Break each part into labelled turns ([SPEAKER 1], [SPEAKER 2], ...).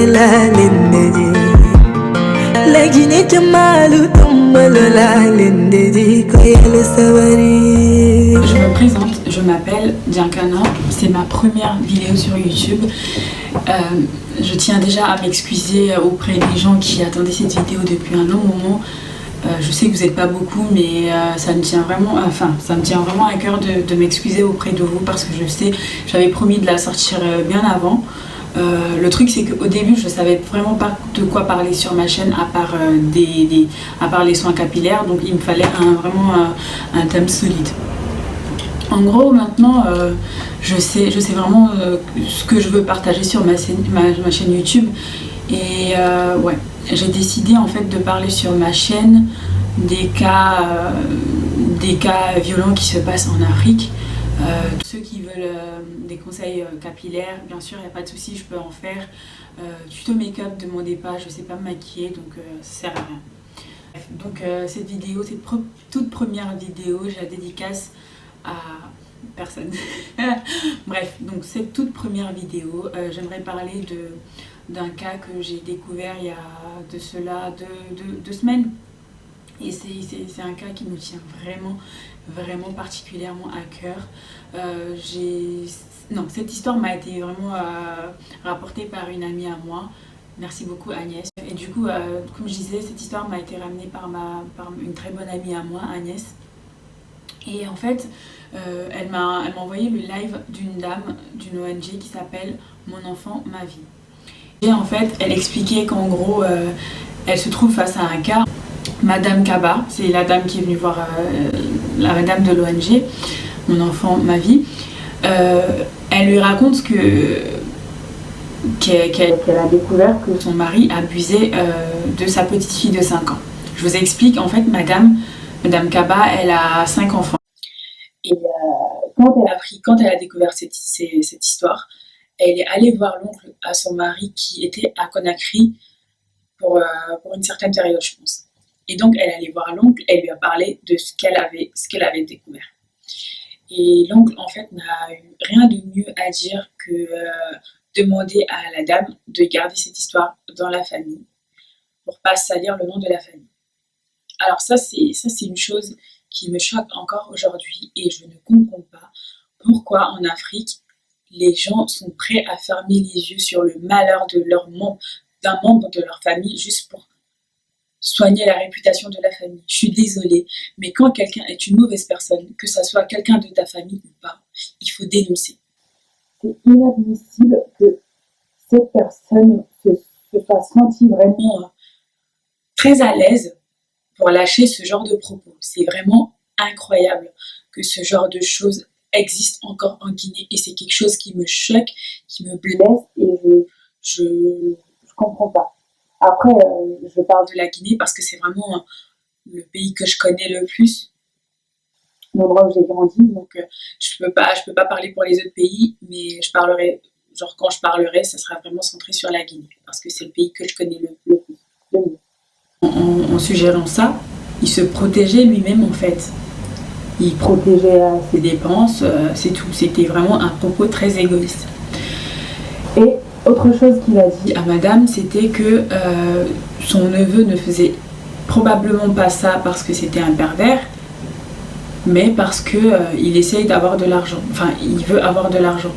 [SPEAKER 1] lalindedi la Guinée jamalu tumbalo lalindedi koyale sawari.
[SPEAKER 2] Je me présente, je m'appelle Diankana, c'est ma première vidéo sur YouTube. Je tiens déjà à m'excuser auprès des gens qui attendaient cette vidéo depuis un long moment. Je sais que vous n'êtes pas beaucoup, mais ça me tient vraiment à cœur de m'excuser auprès de vous parce que je sais, j'avais promis de la sortir bien avant. Le truc c'est qu'au début je savais vraiment pas de quoi parler sur ma chaîne à part les soins capillaires, donc il me fallait vraiment un thème solide. En gros maintenant je sais vraiment ce que je veux partager sur ma chaîne YouTube et ouais, j'ai décidé en fait de parler sur ma chaîne des cas violents qui se passent en Afrique. Ceux qui veulent des conseils capillaires, bien sûr, il n'y a pas de souci, je peux en faire. Tuto make-up, demandez pas, je sais pas me maquiller, donc ça sert à rien. Bref, donc cette vidéo, cette toute première vidéo, je la dédicace à personne. Bref, donc cette toute première vidéo, j'aimerais parler d'un cas que j'ai découvert il y a de cela deux semaines. Et c'est un cas qui me tient vraiment particulièrement à cœur. Cette histoire m'a été vraiment rapportée par une amie à moi. Merci beaucoup Agnès. Et du coup, comme je disais, cette histoire m'a été ramenée par une très bonne amie à moi, Agnès. Et en fait, elle m'a envoyé le live d'une dame d'une ONG qui s'appelle Mon enfant, ma vie. Et en fait, elle expliquait qu'en gros, elle se trouve face à un cas. Madame Kaba, c'est la dame qui est venue voir la madame de l'ONG, Mon enfant, ma vie. Elle lui raconte qu'elle a découvert que son mari abusait de sa petite fille de 5 ans. Je vous explique, en fait, Madame Kaba, elle a 5 enfants. Et quand elle a découvert cette histoire, elle est allée voir l'oncle à son mari qui était à Conakry pour une certaine période, je pense. Et donc, elle est allée voir l'oncle, elle lui a parlé de ce qu'elle avait découvert. Et l'oncle, en fait, n'a eu rien de mieux à dire que demander à la dame de garder cette histoire dans la famille pour pas salir le nom de la famille. Alors ça, c'est une chose qui me choque encore aujourd'hui et je ne comprends pas pourquoi en Afrique, les gens sont prêts à fermer les yeux sur le malheur d'un membre de leur famille juste pour soigner la réputation de la famille. Je suis désolée, mais quand quelqu'un est une mauvaise personne, que ça soit quelqu'un de ta famille ou pas, il faut dénoncer. C'est inadmissible que cette personne se fasse sentir vraiment très à l'aise pour lâcher ce genre de propos. C'est vraiment incroyable que ce genre de choses existe encore en Guinée et c'est quelque chose qui me choque, qui me blesse et je comprends pas. Après, je parle de la Guinée parce que c'est vraiment le pays que je connais le plus, l'endroit où j'ai grandi. Donc, je peux pas parler pour les autres pays, mais quand je parlerai, ça sera vraiment centré sur la Guinée parce que c'est le pays que je connais le plus. En suggérant ça, il se protégeait lui-même en fait. Il protégeait ses dépenses, c'est tout. C'était vraiment un propos très égoïste. Et autre chose qu'il a dit à madame, c'était que son neveu ne faisait probablement pas ça parce que c'était un pervers, mais parce qu'il essaye d'avoir de l'argent. Enfin, il veut avoir de l'argent.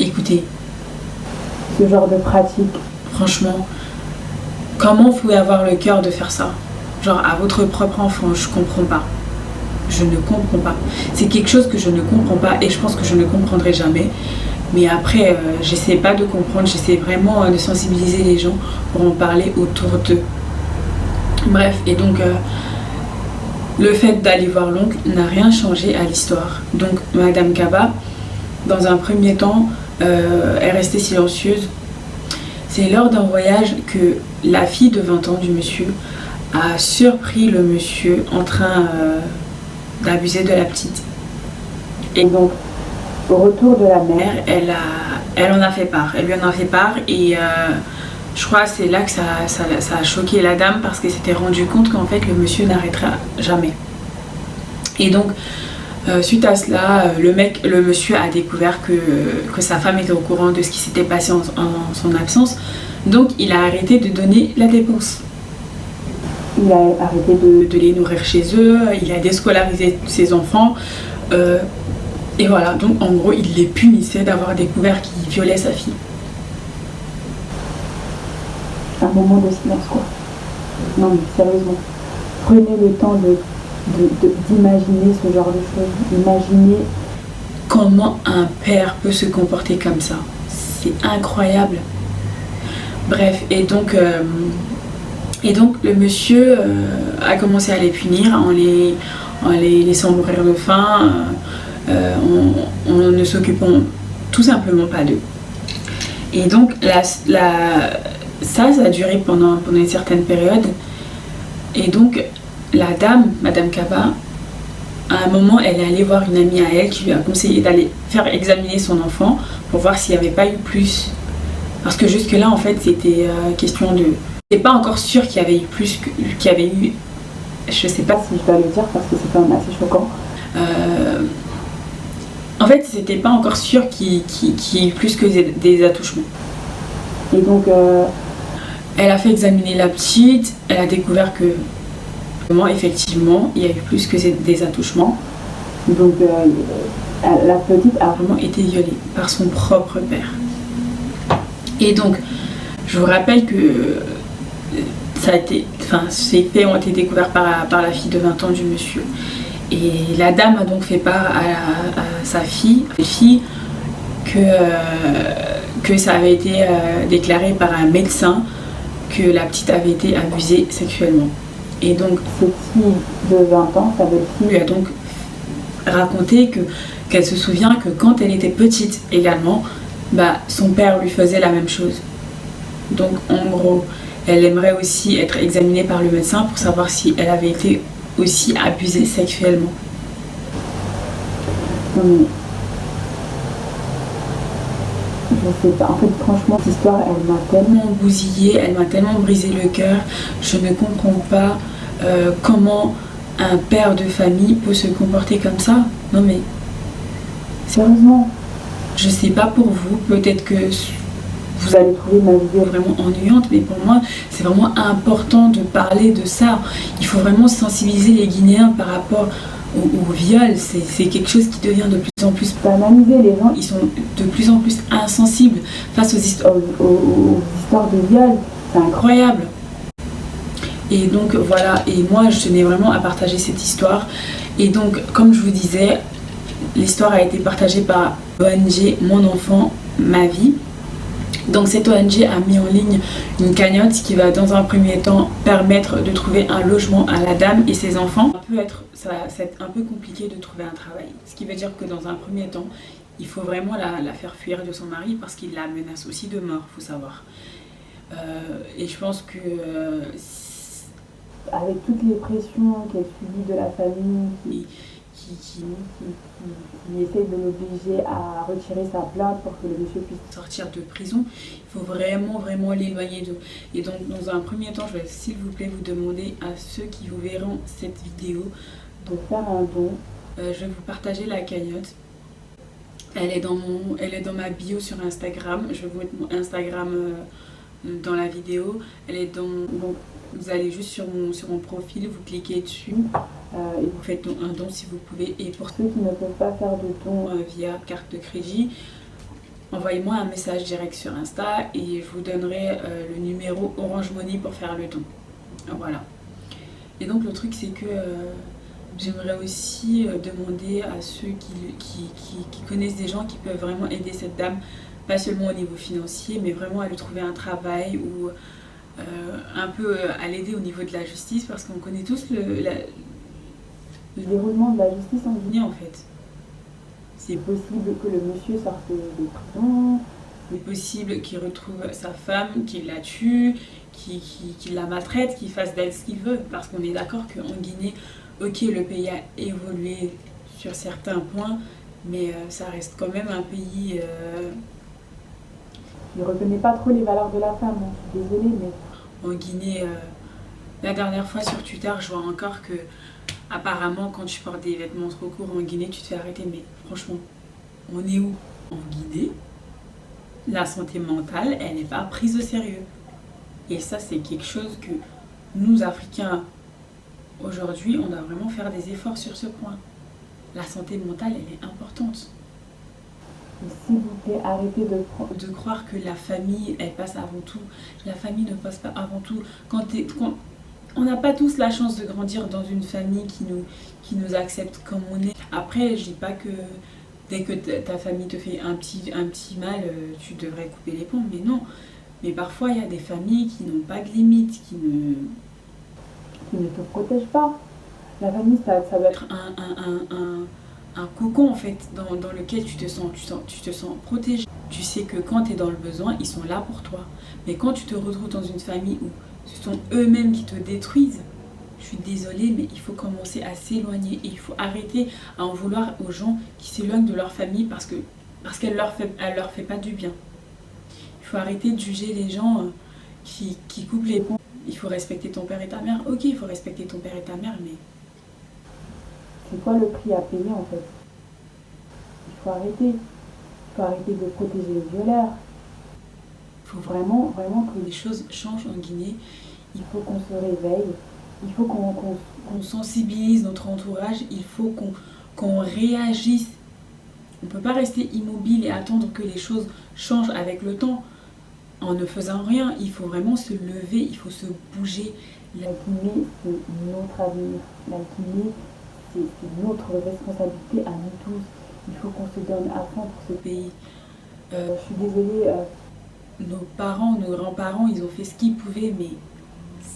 [SPEAKER 2] Écoutez, ce genre de pratique, franchement, comment vous pouvez avoir le cœur de faire ça? Genre à votre propre enfant, je comprends pas. Je ne comprends pas. C'est quelque chose que je ne comprends pas et je pense que je ne comprendrai jamais. Mais après, j'essaie pas de comprendre, j'essaie vraiment de sensibiliser les gens pour en parler autour d'eux. Bref, et donc le fait d'aller voir l'oncle n'a rien changé à l'histoire. Donc Madame Kaba, dans un premier temps, est restée silencieuse. C'est lors d'un voyage que la fille de 20 ans du monsieur a surpris le monsieur en train d'abuser de la petite. Et donc, au retour de la mère, elle en a fait part. Elle lui en a fait part et je crois que c'est là que ça a choqué la dame parce qu'elle s'était rendue compte qu'en fait le monsieur n'arrêtera jamais. Et donc, Suite à cela, le monsieur a découvert que sa femme était au courant de ce qui s'était passé en son absence, donc il a arrêté de donner la dépense. Il a arrêté de les nourrir chez eux, il a déscolarisé ses enfants, et voilà, donc en gros il les punissait d'avoir découvert qu'il violait sa fille.
[SPEAKER 3] Un moment de silence quoi. Non mais sérieusement, prenez le temps d'imaginer ce genre de choses. Imaginez
[SPEAKER 2] comment un père peut se comporter comme ça. C'est incroyable. Bref, et donc le monsieur a commencé à les punir en les laissant mourir de faim, en ne s'occupant tout simplement pas d'eux. Et donc ça a duré pendant une certaine période. Et donc la dame, Madame Kaba, à un moment, elle est allée voir une amie à elle qui lui a conseillé d'aller faire examiner son enfant pour voir s'il n'y avait pas eu plus. Parce que jusque-là, en fait, c'était question de... C'est pas encore sûr qu'il y avait eu plus, qu'il y avait eu... Je sais pas
[SPEAKER 3] si je dois le dire parce que c'est quand même assez choquant.
[SPEAKER 2] En fait, c'était pas encore sûr qu'il y ait eu plus que des attouchements.
[SPEAKER 3] Et donc...
[SPEAKER 2] Elle a fait examiner la petite, elle a découvert que... effectivement, il y a eu plus que des attouchements.
[SPEAKER 3] Donc la petite a
[SPEAKER 2] vraiment été violée par son propre père. Et donc, je vous rappelle que ces faits ont été découverts par la fille de 20 ans du monsieur. Et la dame a donc fait part à sa fille que ça avait été déclaré par un médecin que la petite avait été abusée sexuellement. Et donc,
[SPEAKER 3] cette fille de 20 ans, sa belle-fille,
[SPEAKER 2] lui a donc raconté qu'elle se souvient que quand elle était petite également, son père lui faisait la même chose. Donc, en gros, elle aimerait aussi être examinée par le médecin pour savoir si elle avait été aussi abusée sexuellement.
[SPEAKER 3] Non mais... Je sais pas, en fait franchement cette histoire elle m'a tellement
[SPEAKER 2] bousillée, elle m'a tellement brisé le cœur. Je ne comprends pas comment un père de famille peut se comporter comme ça. Non mais...
[SPEAKER 3] Sérieusement.
[SPEAKER 2] Je sais pas pour vous, peut-être que
[SPEAKER 3] vous allez trouver ma vidéo
[SPEAKER 2] vraiment ennuyante, mais pour moi c'est vraiment important de parler de ça. Il faut vraiment sensibiliser les Guinéens par rapport au viol. C'est quelque chose qui devient de plus en plus
[SPEAKER 3] banalisé. Les gens
[SPEAKER 2] ils sont de plus en plus insensibles face aux histoires
[SPEAKER 3] de viol.
[SPEAKER 2] C'est incroyable. Et donc voilà, et moi je tenais vraiment à partager cette histoire. Et donc comme je vous disais, l'histoire a été partagée par ONG Mon Enfant, Ma Vie. Donc cette ONG a mis en ligne une cagnotte qui va dans un premier temps permettre de trouver un logement à la dame et ses enfants. Ça va être un peu compliqué de trouver un travail. Ce qui veut dire que dans un premier temps, il faut vraiment la faire fuir de son mari parce qu'il la menace aussi de mort, il faut savoir. Et je pense que...
[SPEAKER 3] avec toutes les pressions qu'elle subit de la famille, qui essaie de l'obliger à retirer sa plainte pour que le monsieur puisse
[SPEAKER 2] sortir de prison, il faut vraiment l'éloigner d'eux. Et donc dans un premier temps, je vais s'il vous plaît vous demander à ceux qui vous verront cette vidéo
[SPEAKER 3] de faire un don.
[SPEAKER 2] Je vais vous partager la cagnotte. Elle est dans ma bio sur Instagram. Je vais vous mettre mon Instagram dans la vidéo. Elle est dans... Donc, vous allez juste sur mon profil, vous cliquez dessus et vous faites un don si vous pouvez. Et pour
[SPEAKER 3] ceux qui ne peuvent pas faire de don
[SPEAKER 2] via carte de crédit, envoyez-moi un message direct sur Insta et je vous donnerai le numéro Orange Money pour faire le don. Voilà. Et donc le truc c'est que j'aimerais aussi demander à ceux qui connaissent des gens qui peuvent vraiment aider cette dame, pas seulement au niveau financier, mais vraiment à lui trouver un travail ou un peu à l'aider au niveau de la justice, parce qu'on connaît tous le
[SPEAKER 3] déroulement de la justice en
[SPEAKER 2] Guinée en fait.
[SPEAKER 3] C'est possible que le monsieur sorte de prison.
[SPEAKER 2] C'est possible qu'il retrouve sa femme, qu'il la tue, qu'il la maltraite, qu'il fasse d'elle ce qu'il veut. Parce qu'on est d'accord qu'en Guinée, ok, le pays a évolué sur certains points, mais ça reste quand même un pays...
[SPEAKER 3] Je ne reconnais pas trop les valeurs de la femme, hein. Je suis désolée, mais...
[SPEAKER 2] En Guinée, la dernière fois sur Twitter, je vois encore que Apparemment, quand tu portes des vêtements trop courts en Guinée, tu te fais arrêter. Mais franchement, on est où? En Guinée, la santé mentale, elle n'est pas prise au sérieux. Et ça, c'est quelque chose que nous, Africains, aujourd'hui, on doit vraiment faire des efforts sur ce point. La santé mentale, elle est importante.
[SPEAKER 3] S'il vous plaît, arrêtez
[SPEAKER 2] De croire que la famille, elle passe avant tout. La famille ne passe pas avant tout. On n'a pas tous la chance de grandir dans une famille qui nous accepte comme on est. Après, je dis pas que dès que ta famille te fait un petit mal, tu devrais couper les ponts. Mais non. Mais parfois, il y a des familles qui n'ont pas de limites, qui
[SPEAKER 3] ne te protègent pas. La famille, ça doit être
[SPEAKER 2] un cocon en fait dans lequel tu te sens protégé. Tu sais que quand tu es dans le besoin, ils sont là pour toi. Mais quand tu te retrouves dans une famille où ce sont eux-mêmes qui te détruisent, je suis désolée, mais il faut commencer à s'éloigner. Et il faut arrêter à en vouloir aux gens qui s'éloignent de leur famille parce qu'elle leur fait pas du bien. Il faut arrêter de juger les gens qui coupent les ponts. Il faut respecter ton père et ta mère. Ok, il faut respecter ton père et ta mère, mais
[SPEAKER 3] c'est quoi le prix à payer en fait? Il faut arrêter de protéger les violeurs.
[SPEAKER 2] Il faut vraiment que les choses changent en Guinée.
[SPEAKER 3] Il faut qu'on se réveille, il faut
[SPEAKER 2] qu'on sensibilise notre entourage, il faut qu'on réagisse. On ne peut pas rester immobile et attendre que les choses changent avec le temps en ne faisant rien. Il faut vraiment se lever, il faut se bouger.
[SPEAKER 3] La Guinée, c'est notre avenir. La Guinée, c'est notre responsabilité à nous tous. Il faut qu'on se donne à fond pour ce pays. Je suis désolée.
[SPEAKER 2] Nos parents, nos grands-parents, ils ont fait ce qu'ils pouvaient, mais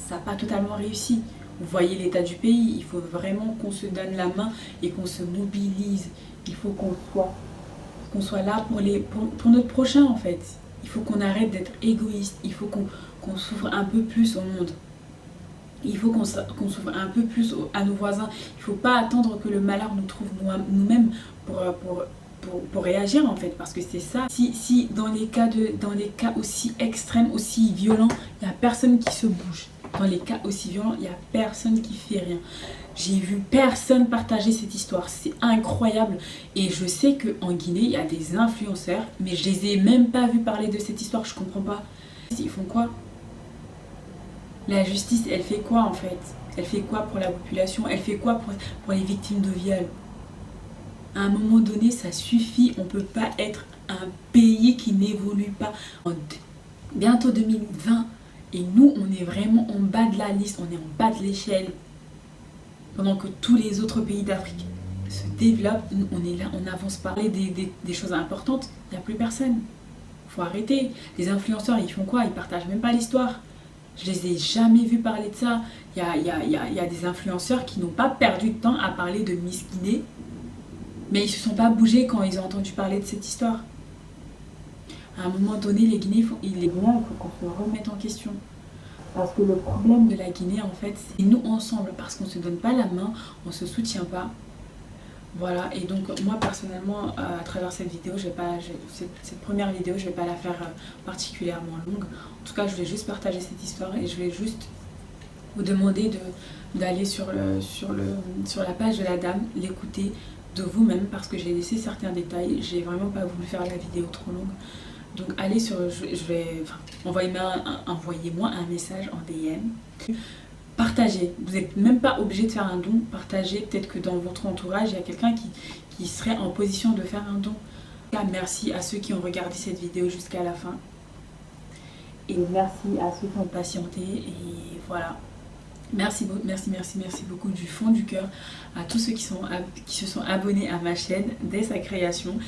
[SPEAKER 2] ça n'a pas totalement réussi. Vous voyez l'état du pays, il faut vraiment qu'on se donne la main et qu'on se mobilise. Il faut qu'on soit là pour notre prochain en fait. Il faut qu'on arrête d'être égoïste. Il faut qu'on s'ouvre un peu plus au monde. Il faut qu'on s'ouvre un peu plus à nos voisins. Il ne faut pas attendre que le malheur nous trouve nous-mêmes pour réagir en fait, parce que c'est ça. Si dans les cas aussi extrêmes, aussi violents, il n'y a personne qui se bouge. Dans les cas aussi violents, il n'y a personne qui fait rien. J'ai vu personne partager cette histoire, c'est incroyable. Et je sais qu'en Guinée, il y a des influenceurs, mais je les ai même pas vus parler de cette histoire, je comprends pas. Ils font quoi? La justice, elle fait quoi en fait? Elle fait quoi pour la population? Elle fait quoi pour les victimes de viol? À un moment donné, ça suffit. On ne peut pas être un pays qui n'évolue pas. Bientôt 2020, et nous, on est vraiment en bas de la liste, on est en bas de l'échelle. Pendant que tous les autres pays d'Afrique se développent, nous, on est là, on n'avance pas. Des choses importantes, il n'y a plus personne. Il faut arrêter. Les influenceurs, ils font quoi? Ils partagent même pas l'histoire. Je les ai jamais vus parler de ça. Il y a des influenceurs qui n'ont pas perdu de temps à parler de Miss Guinée, mais ils se sont pas bougés quand ils ont entendu parler de cette histoire. À un moment donné, les Guinéens, il faut
[SPEAKER 3] qu'on se
[SPEAKER 2] remette en question.
[SPEAKER 3] Parce que le problème
[SPEAKER 2] de la Guinée, en fait, c'est nous ensemble, parce qu'on se donne pas la main, on se soutient pas. Voilà, et donc moi personnellement, à travers cette vidéo, cette première vidéo, je vais pas la faire particulièrement longue. En tout cas, je vais juste partager cette histoire et je vais juste vous demander d'aller sur la page de la dame, l'écouter de vous-même, parce que j'ai laissé certains détails. J'ai vraiment pas voulu faire la vidéo trop longue. Donc allez envoyez-moi un message en DM. Partagez, vous n'êtes même pas obligé de faire un don, partagez, peut-être que dans votre entourage, il y a quelqu'un qui serait en position de faire un don. Merci à ceux qui ont regardé cette vidéo jusqu'à la fin.
[SPEAKER 3] Et merci à ceux qui ont
[SPEAKER 2] patienté, et voilà. Merci beaucoup du fond du cœur à tous ceux qui se sont abonnés à ma chaîne dès sa création.